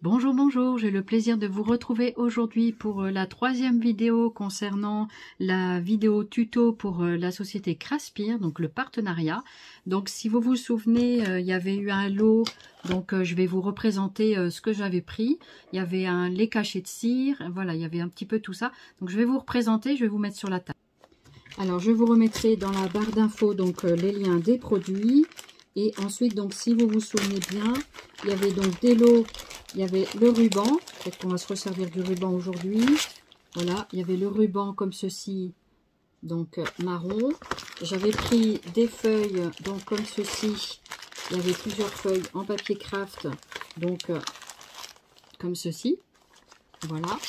Bonjour, bonjour, j'ai le plaisir de vous retrouver aujourd'hui pour la troisième vidéo concernant la vidéo tuto pour la société Craspir, donc le partenariat. Donc si vous vous souvenez, il y avait eu un lot, donc je vais vous représenter ce que j'avais pris. Il y avait un lait caché de cire, voilà, il y avait un petit peu tout ça. Donc je vais vous représenter, je vais vous mettre sur la table. Alors je vous remettrai dans la barre d'infos donc les liens des produits. Et ensuite, donc si vous vous souvenez bien, il y avait donc des lots, il y avait le ruban, peut-être qu'on va se resservir du ruban aujourd'hui. Voilà, il y avait le ruban comme ceci, donc marron. J'avais pris des feuilles, donc comme ceci, il y avait plusieurs feuilles en papier craft, donc comme ceci, voilà.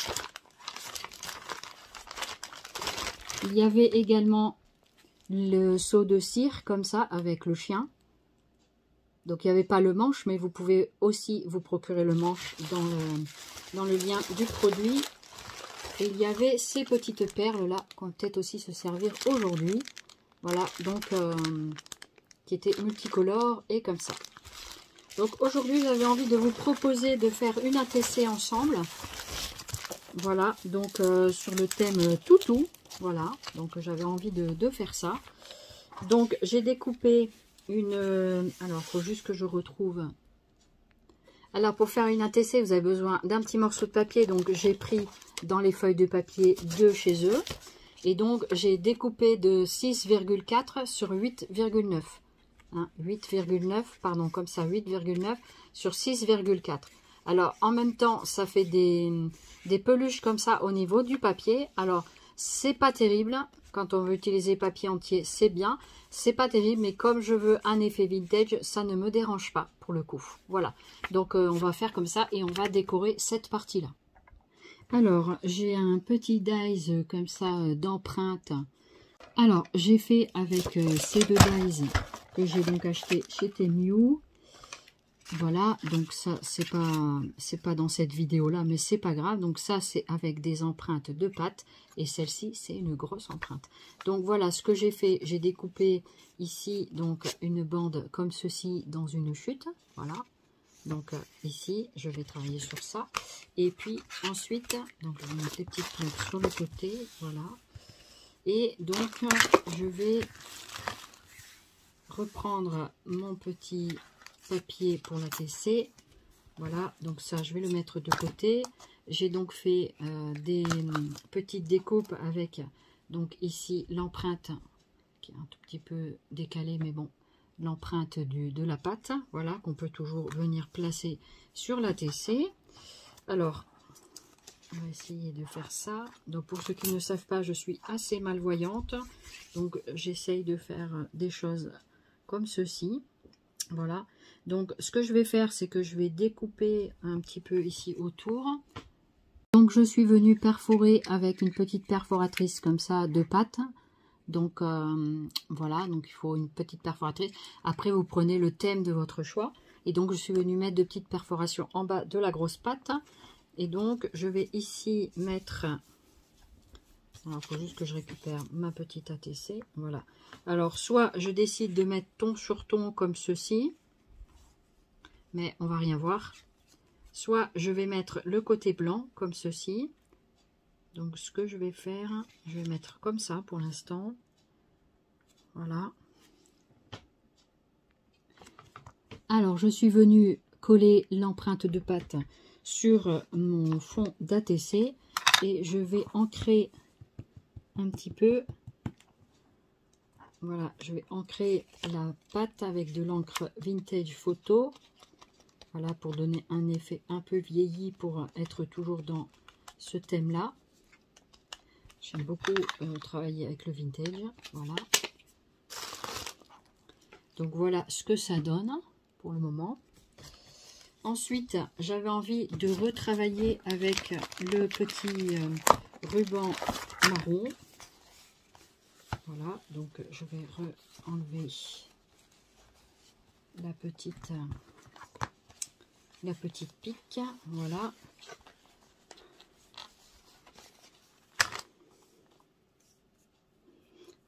Il y avait également le seau de cire, comme ça, avec le chien. Donc, il n'y avait pas le manche, mais vous pouvez aussi vous procurer le manche dans le lien du produit. Et il y avait ces petites perles-là, qu'on va peut-être aussi se servir aujourd'hui. Voilà, donc, qui étaient multicolores et comme ça. Donc, aujourd'hui, j'avais envie de vous proposer de faire une ATC ensemble. Voilà, donc, sur le thème toutou. Voilà, donc, j'avais envie de faire ça. Donc, j'ai découpé... alors, il faut juste que je retrouve. Alors, pour faire une ATC, vous avez besoin d'un petit morceau de papier. Donc, j'ai pris dans les feuilles de papier de chez eux. Et donc, j'ai découpé de 6,4 sur 8,9. Hein, 8,9, pardon, comme ça, 8,9 sur 6,4. Alors, en même temps, ça fait des peluches comme ça au niveau du papier. Alors, c'est pas terrible. Quand on veut utiliser papier entier, c'est bien. C'est pas terrible, mais comme je veux un effet vintage, ça ne me dérange pas pour le coup. Voilà. Donc, on va faire comme ça et on va décorer cette partie-là. Alors, j'ai un petit dies comme ça d'empreinte. Alors, j'ai fait avec ces deux dies que j'ai donc acheté chez Temu. Voilà, donc ça, c'est pas dans cette vidéo-là, mais c'est pas grave. Donc ça, c'est avec des empreintes de pâte. Et celle-ci, c'est une grosse empreinte. Donc voilà, ce que j'ai fait, j'ai découpé ici, donc, une bande comme ceci dans une chute. Voilà. Donc ici, je vais travailler sur ça. Et puis ensuite, donc je vais mettre les petites pointes sur le côté. Voilà. Et donc, je vais reprendre mon petit papier pour la TC. Voilà, donc ça je vais le mettre de côté. J'ai donc fait des petites découpes avec donc ici l'empreinte qui est un tout petit peu décalée, mais bon, l'empreinte de la pâte, voilà, qu'on peut toujours venir placer sur la TC. Alors, on va essayer de faire ça. Donc pour ceux qui ne savent pas, je suis assez malvoyante, donc j'essaye de faire des choses comme ceci. Voilà, donc ce que je vais faire, c'est que je vais découper un petit peu ici autour. Donc je suis venue perforer avec une petite perforatrice comme ça de pâte. Donc voilà, donc il faut une petite perforatrice. Après vous prenez le thème de votre choix. Et donc je suis venue mettre de petites perforations en bas de la grosse pâte. Et donc je vais ici mettre... Alors, il faut juste que je récupère ma petite ATC. Voilà. Alors, soit je décide de mettre ton sur ton comme ceci. Mais on va rien voir. Soit je vais mettre le côté blanc comme ceci. Donc, ce que je vais faire, je vais mettre comme ça pour l'instant. Voilà. Alors, je suis venue coller l'empreinte de pâte sur mon fond d'ATC. Et je vais ancrer un petit peu, voilà, je vais ancrer la pâte avec de l'encre vintage photo, voilà, pour donner un effet un peu vieilli, pour être toujours dans ce thème là. J'aime beaucoup travailler avec le vintage, voilà. Donc voilà ce que ça donne pour le moment. Ensuite, j'avais envie de retravailler avec le petit ruban marron. Voilà, donc je vais enlever la petite pique, voilà.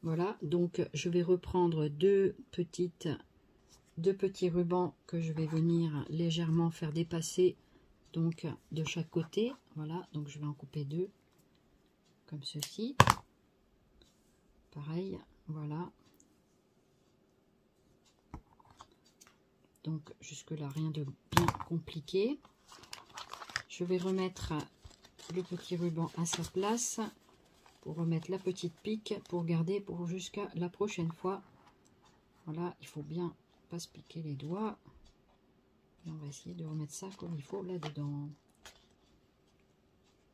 Voilà, donc je vais reprendre deux petits rubans que je vais venir légèrement faire dépasser donc de chaque côté. Voilà, donc je vais en couper 2 comme ceci. Pareil, voilà. Donc jusque là rien de bien compliqué. Je vais remettre le petit ruban à sa place pour remettre la petite pique pour garder pour jusqu'à la prochaine fois. Voilà, il faut bien pas se piquer les doigts. Et on va essayer de remettre ça comme il faut là dedans.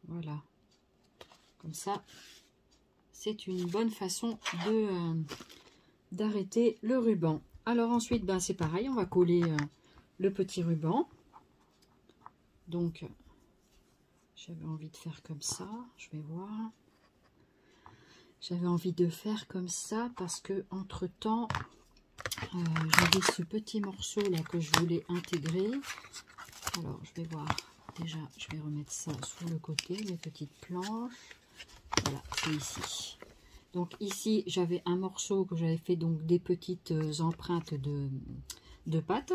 Voilà, comme ça c'est une bonne façon de d'arrêter le ruban. Alors ensuite, ben, c'est pareil, on va coller le petit ruban. Donc, j'avais envie de faire comme ça, je vais voir. J'avais envie de faire comme ça parce que entre temps, j'avais ce petit morceau là que je voulais intégrer. Alors, je vais voir. Déjà, je vais remettre ça sur le côté, mes petites planches. Voilà, c'est ici. Donc ici, j'avais un morceau que j'avais fait donc des petites empreintes de pâte.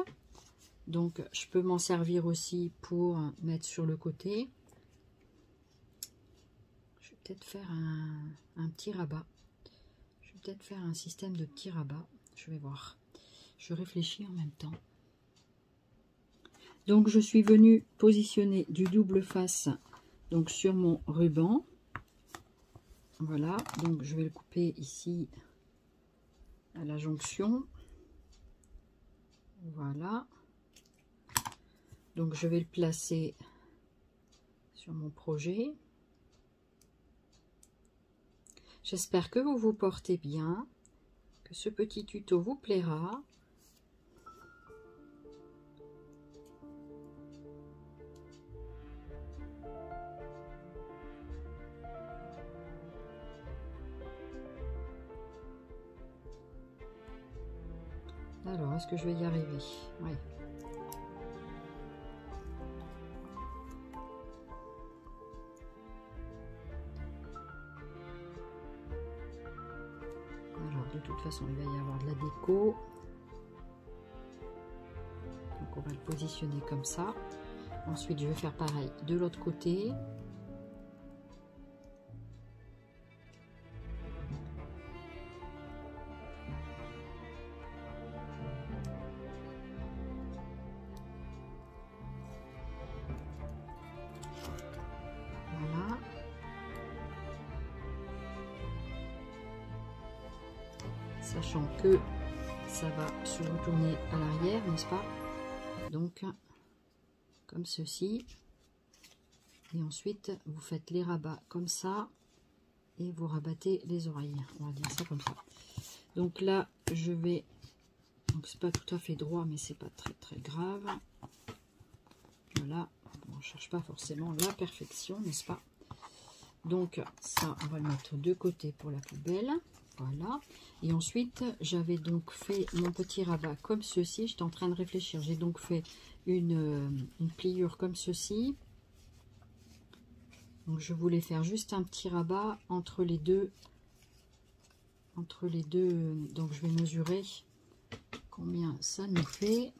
Donc je peux m'en servir aussi pour mettre sur le côté. Je vais peut-être faire un petit rabat. Je vais peut-être faire un système de petits rabats. Je vais voir. Je réfléchis en même temps. Donc je suis venue positionner du double face donc sur mon ruban. Voilà, donc je vais le couper ici à la jonction. Voilà. Donc je vais le placer sur mon projet. J'espère que vous vous portez bien, que ce petit tuto vous plaira. Alors, est-ce que je vais y arriver? Oui. Alors, de toute façon, il va y avoir de la déco. Donc, on va le positionner comme ça. Ensuite, je vais faire pareil de l'autre côté. Voilà. Sachant que ça va se retourner à l'arrière, n'est-ce pas? Donc, comme ceci. Et ensuite, vous faites les rabats comme ça. Et vous rabattez les oreilles. On va dire ça comme ça. Donc là, je vais... Donc c'est pas tout à fait droit, mais c'est pas très grave. Voilà. Bon, on ne cherche pas forcément la perfection, n'est-ce pas? Donc ça, on va le mettre de côté pour la poubelle. Voilà. Et ensuite, j'avais donc fait mon petit rabat comme ceci. J'étais en train de réfléchir. J'ai donc fait une pliure comme ceci. Donc je voulais faire juste un petit rabat entre les deux. Donc je vais mesurer combien ça nous fait.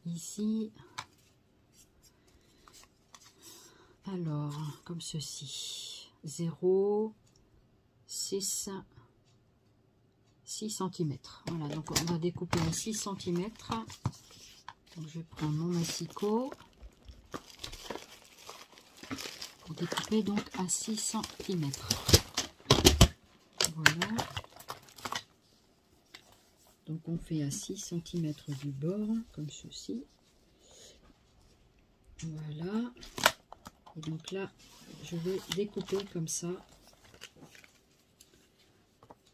Ici. Alors, comme ceci. 0, 6 cm. Voilà, donc on va découper à 6 cm. Donc je vais prendre mon massicot. Pour découper donc à 6 cm. Voilà. Donc on fait à 6 cm du bord, comme ceci. Voilà. Et donc là, je vais découper comme ça.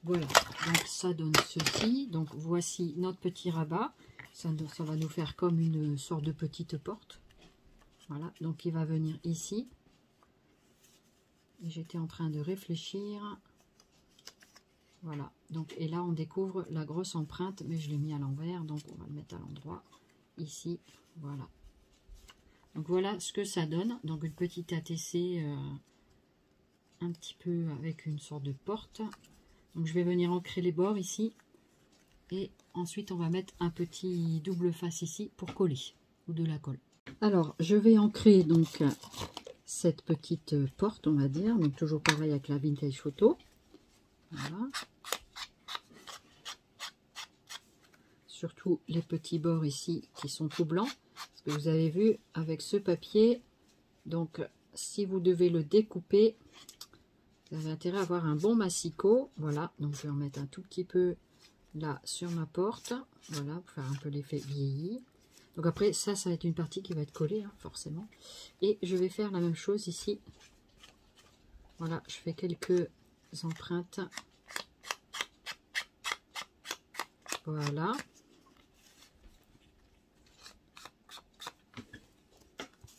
Voilà. Donc ça donne ceci. Donc voici notre petit rabat. Ça va nous faire comme une sorte de petite porte. Voilà. Donc il va venir ici. J'étais en train de réfléchir. Voilà. Donc, et là, on découvre la grosse empreinte, mais je l'ai mis à l'envers. Donc, on va le mettre à l'endroit. Ici. Voilà. Donc, voilà ce que ça donne. Donc, une petite ATC un petit peu avec une sorte de porte. Donc, je vais venir ancrer les bords ici. Et ensuite, on va mettre un petit double face ici pour coller. Ou de la colle. Alors, je vais ancrer donc cette petite porte, on va dire. Donc, toujours pareil avec la vintage photo. Voilà. Surtout les petits bords ici qui sont tout blancs. Parce que vous avez vu, avec ce papier, donc si vous devez le découper, vous avez intérêt à avoir un bon massicot. Voilà, donc je vais en mettre un tout petit peu là sur ma porte. Voilà, pour faire un peu l'effet vieilli. Donc après, ça va être une partie qui va être collée, hein, forcément. Et je vais faire la même chose ici. Voilà, je fais quelques empreintes. Voilà.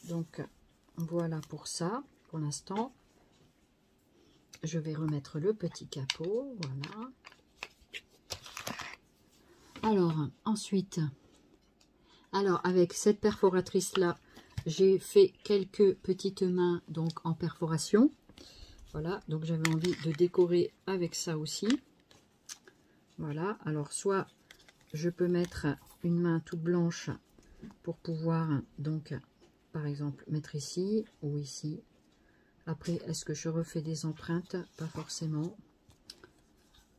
Donc, voilà pour ça, pour l'instant. Je vais remettre le petit capot, voilà. Alors, ensuite, avec cette perforatrice-là, j'ai fait quelques petites mains donc en perforation. Voilà, donc j'avais envie de décorer avec ça aussi. Voilà, alors soit je peux mettre une main toute blanche pour pouvoir donc, par exemple, mettre ici ou ici. Après, est-ce que je refais des empreintes? Pas forcément.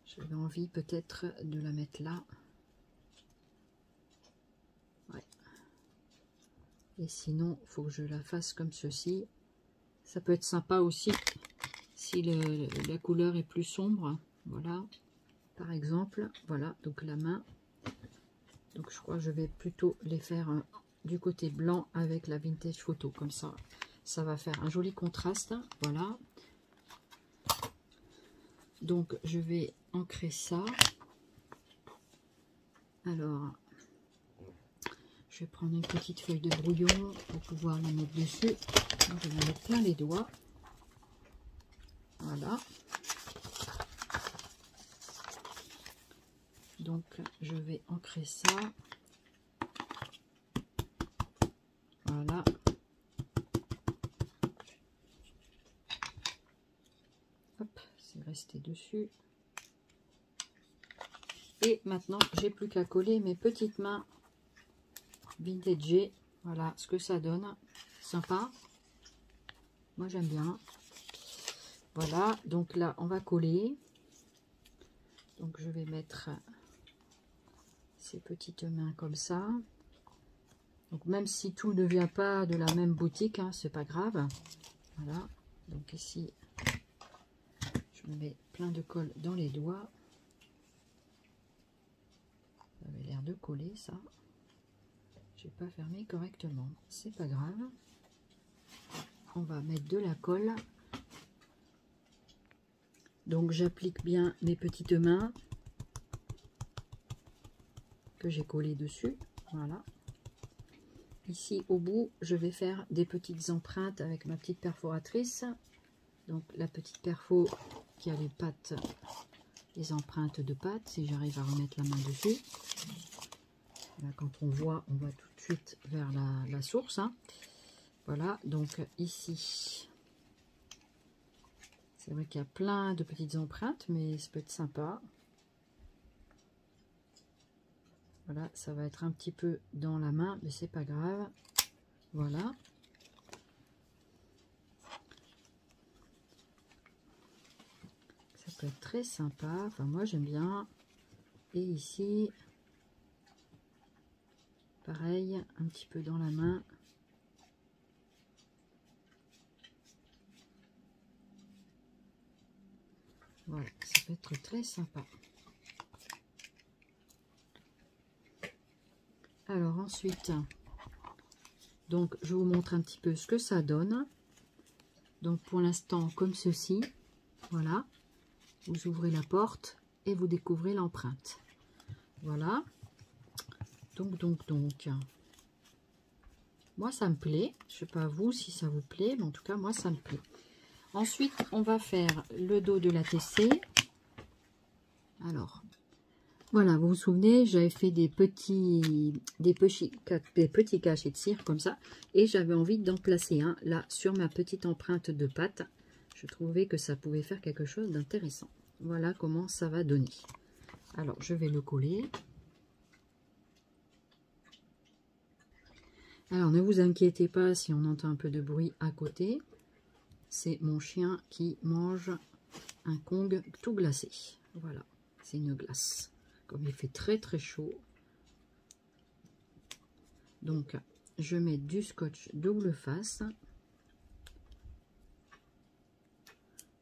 J'avais envie peut-être de la mettre là. Ouais. Et sinon, il faut que je la fasse comme ceci. Ça peut être sympa aussi si la couleur est plus sombre. Voilà, par exemple. Voilà, donc la main. Donc je crois que je vais plutôt les faire du côté blanc avec la vintage photo. Comme ça, ça va faire un joli contraste. Voilà. Donc je vais ancrer ça. Alors, je vais prendre une petite feuille de brouillon pour pouvoir la mettre dessus. Donc, je vais me mettre plein les doigts. Voilà. Donc je vais ancrer ça. Voilà. Hop, c'est resté dessus. Et maintenant, j'ai plus qu'à coller mes petites mains vintage. Voilà ce que ça donne. Sympa. Moi, j'aime bien. Voilà, donc là, on va coller. Donc, je vais mettre ces petites mains comme ça. Donc, même si tout ne vient pas de la même boutique, hein, c'est pas grave. Voilà. Donc, ici, je me mets plein de colle dans les doigts. Ça avait l'air de coller, ça. Je n'ai pas fermé correctement. C'est pas grave. On va mettre de la colle. Donc, j'applique bien mes petites mains que j'ai collées dessus. Voilà. Ici, au bout, je vais faire des petites empreintes avec ma petite perforatrice. Donc, la petite perfo qui a les pattes, les empreintes de pattes, si j'arrive à remettre la main dessus. Là, quand on voit tout de suite vers la source. Hein. Voilà, donc ici, c'est vrai qu'il y a plein de petites empreintes, mais ça peut être sympa. Voilà, ça va être un petit peu dans la main, mais c'est pas grave. Voilà. Ça peut être très sympa. Enfin, moi, j'aime bien. Et ici, pareil, un petit peu dans la main. Voilà, ça peut être très sympa. Alors ensuite, donc je vous montre un petit peu ce que ça donne. Donc pour l'instant, comme ceci, voilà. Vous ouvrez la porte et vous découvrez l'empreinte. Voilà. Donc. Moi, ça me plaît. Je ne sais pas vous si ça vous plaît, mais en tout cas, moi, ça me plaît. Ensuite, on va faire le dos de la TC. Alors, voilà, vous vous souvenez, j'avais fait des petits cachets de cire comme ça. Et j'avais envie d'en placer un là sur ma petite empreinte de pâte. Je trouvais que ça pouvait faire quelque chose d'intéressant. Voilà comment ça va donner. Alors, je vais le coller. Alors, ne vous inquiétez pas si on entend un peu de bruit à côté. C'est mon chien qui mange un Kong tout glacé. Voilà, c'est une glace. Comme il fait très très chaud. Donc, je mets du scotch double face.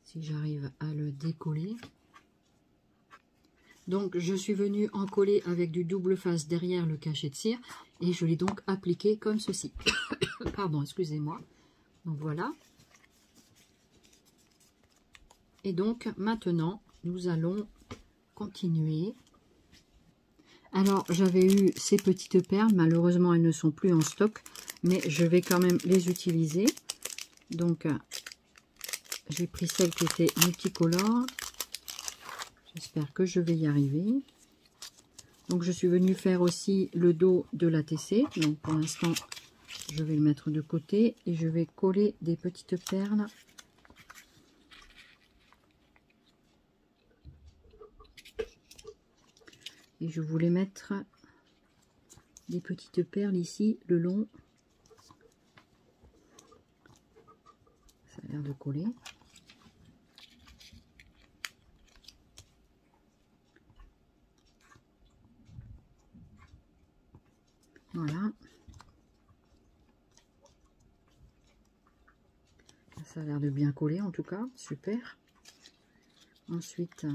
Si j'arrive à le décoller. Donc, je suis venue en coller avec du double face derrière le cachet de cire. Et je l'ai donc appliqué comme ceci. Pardon, excusez-moi. Donc, voilà. Et donc, maintenant, nous allons continuer. Alors, j'avais eu ces petites perles. Malheureusement, elles ne sont plus en stock. Mais je vais quand même les utiliser. Donc, j'ai pris celles qui étaient multicolores. J'espère que je vais y arriver. Donc, je suis venue faire aussi le dos de l'ATC. Donc, pour l'instant, je vais le mettre de côté. Et je vais coller des petites perles. Et je voulais mettre des petites perles ici, le long. Ça a l'air de coller. Voilà. Ça a l'air de bien coller en tout cas. Super. Ensuite,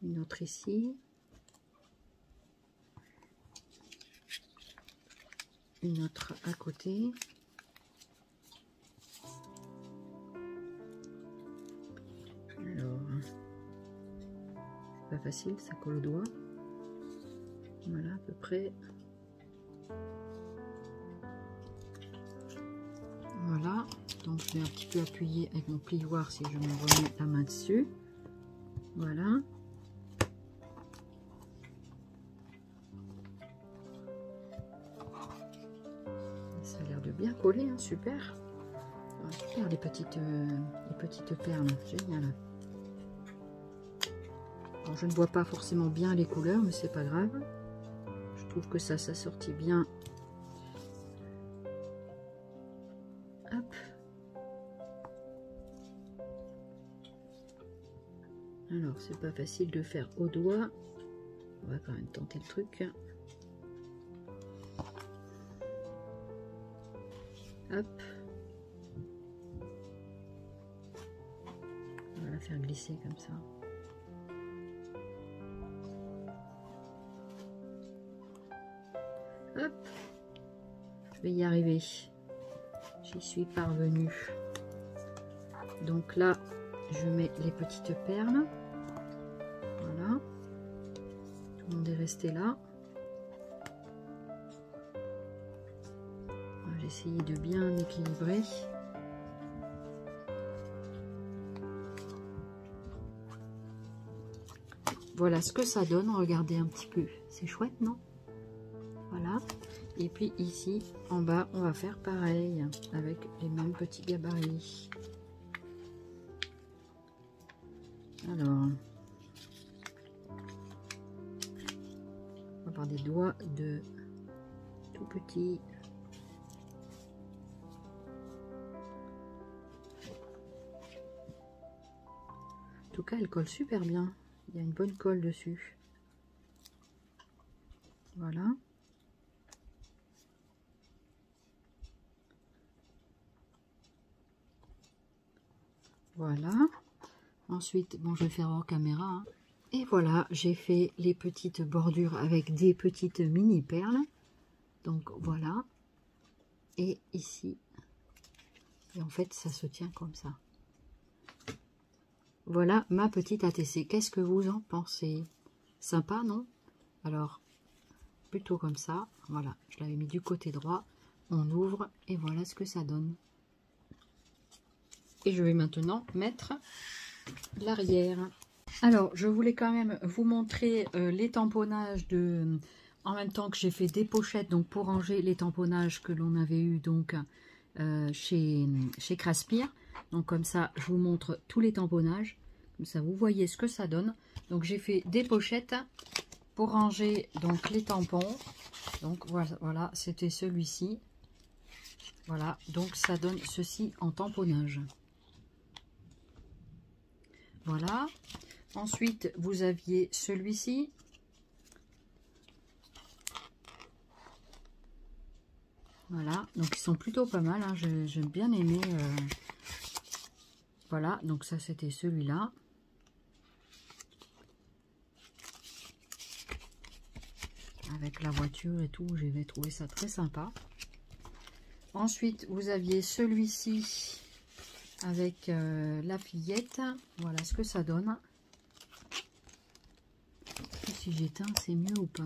une autre ici. Une autre à côté. Alors, c'est pas facile, ça colle au doigt. Voilà, à peu près. Voilà, donc je vais un petit peu appuyer avec mon plioir si je me remets la main dessus. Voilà. Ça a l'air de bien coller, hein, super. Super les petites perles, génial. Alors, je ne vois pas forcément bien les couleurs, mais c'est pas grave. Je trouve que ça s'assortit bien. Hop. Alors, c'est pas facile de faire au doigt. On va quand même tenter le truc. Hop. On va la faire glisser comme ça. Hop. Je vais y arriver. J'y suis parvenue. Donc là, je mets les petites perles. Voilà. Tout le monde est resté là. J'ai essayé de bien équilibrer. Voilà ce que ça donne. Regardez un petit peu. C'est chouette, non? Voilà. Et puis ici, en bas, on va faire pareil avec les mêmes petits gabarits. Alors, on va avoir des doigts de tout petits. En tout cas, elle colle super bien. Il y a une bonne colle dessus. Voilà. Voilà. Ensuite, bon, je vais faire hors caméra. Hein. Et voilà, j'ai fait les petites bordures avec des petites mini perles. Donc voilà. Et ici. Et en fait, ça se tient comme ça. Voilà ma petite ATC. Qu'est-ce que vous en pensez? Sympa, non? Alors, plutôt comme ça. Voilà, je l'avais mis du côté droit. On ouvre et voilà ce que ça donne. Et je vais maintenant mettre l'arrière. Alors, je voulais quand même vous montrer les tamponnages de... En même temps que j'ai fait des pochettes, donc pour ranger les tamponnages que l'on avait eu donc chez Craspire. Donc comme ça, je vous montre tous les tamponnages. Comme ça, vous voyez ce que ça donne. Donc, j'ai fait des pochettes pour ranger donc les tampons. Donc, voilà, c'était celui-ci. Voilà, donc ça donne ceci en tamponnage. Voilà. Ensuite, vous aviez celui-ci. Voilà, donc ils sont plutôt pas mal, hein. J'ai bien aimé. Voilà, donc ça c'était celui-là. Avec la voiture et tout, j'avais trouvé ça très sympa. Ensuite, vous aviez celui-ci avec la fillette. Voilà ce que ça donne. Si j'éteins, c'est mieux ou pas?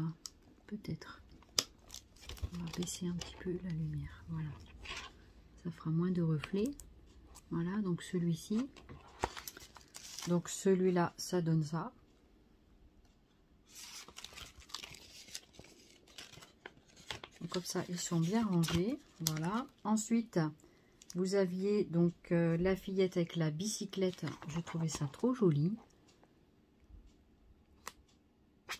Peut-être. On va baisser un petit peu la lumière. Voilà. Ça fera moins de reflets. Voilà, donc celui-ci. Donc celui-là, ça donne ça. Donc comme ça, ils sont bien rangés. Voilà. Ensuite, vous aviez donc la fillette avec la bicyclette. Je trouvais ça trop joli.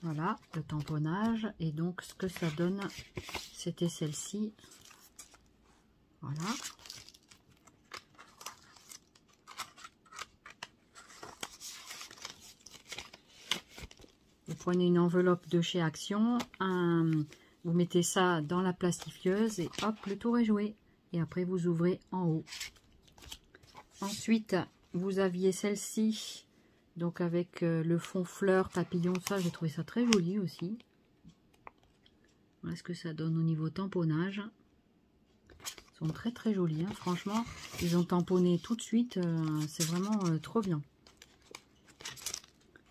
Voilà, le tamponnage. Et donc, ce que ça donne, c'était celle-ci. Voilà. Vous prenez une enveloppe de chez Action, vous mettez ça dans la plastifieuse et hop, le tour est joué. Et après, vous ouvrez en haut. Ensuite, vous aviez celle-ci. Donc avec le fond fleur, papillon, ça j'ai trouvé ça très joli aussi. Voilà ce que ça donne au niveau tamponnage. Ils sont très très jolis, hein. Franchement, ils ont tamponné tout de suite, c'est vraiment trop bien.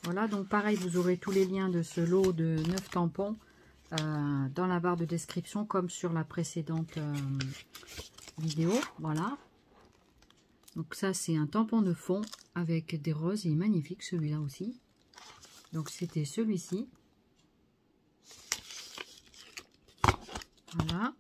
Voilà, donc pareil, vous aurez tous les liens de ce lot de 9 tampons dans la barre de description comme sur la précédente vidéo. Voilà. Donc ça, c'est un tampon de fond avec des roses. Il est magnifique, celui-là aussi. Donc c'était celui-ci. Voilà.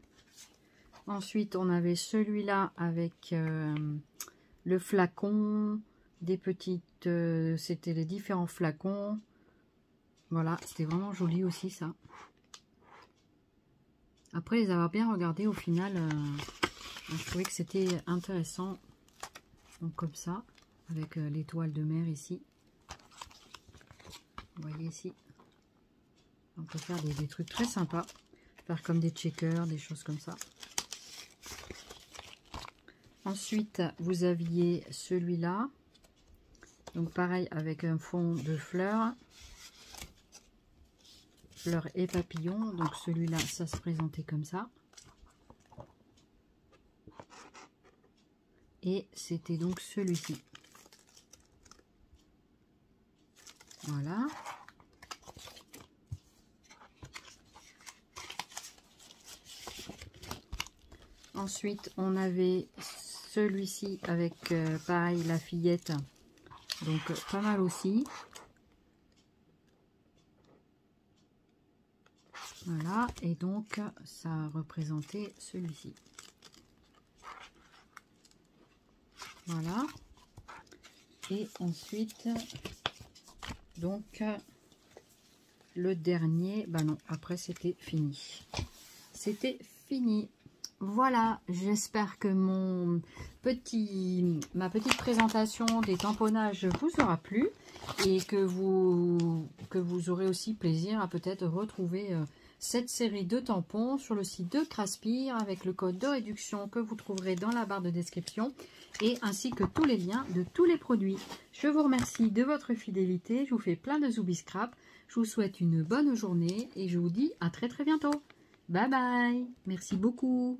Ensuite, on avait celui-là avec le flacon, des petites... c'était les différents flacons. Voilà, c'était vraiment joli aussi, ça. Après les avoir bien regardés, au final, je trouvais que c'était intéressant. Donc comme ça, avec l'étoile de mer ici. Vous voyez ici. On peut faire des trucs très sympas. Faire comme des checkers, des choses comme ça. Ensuite, vous aviez celui-là. Donc pareil, avec un fond de fleurs. Fleurs et papillons. Donc celui-là, ça se présentait comme ça. Et c'était donc celui-ci. Voilà. Ensuite, on avait celui-ci avec, pareil, la fillette. Donc, pas mal aussi. Voilà. Et donc, ça représentait celui-ci. Voilà. Et ensuite, donc, le dernier, bah non, après c'était fini. C'était fini. Voilà, j'espère que ma petite présentation des tamponnages vous aura plu et que vous aurez aussi plaisir à peut-être retrouver cette série de tampons sur le site de Craspir avec le code de réduction que vous trouverez dans la barre de description et ainsi que tous les liens de tous les produits. Je vous remercie de votre fidélité, je vous fais plein de zoubi scrap, je vous souhaite une bonne journée et je vous dis à très très bientôt. Bye bye, merci beaucoup.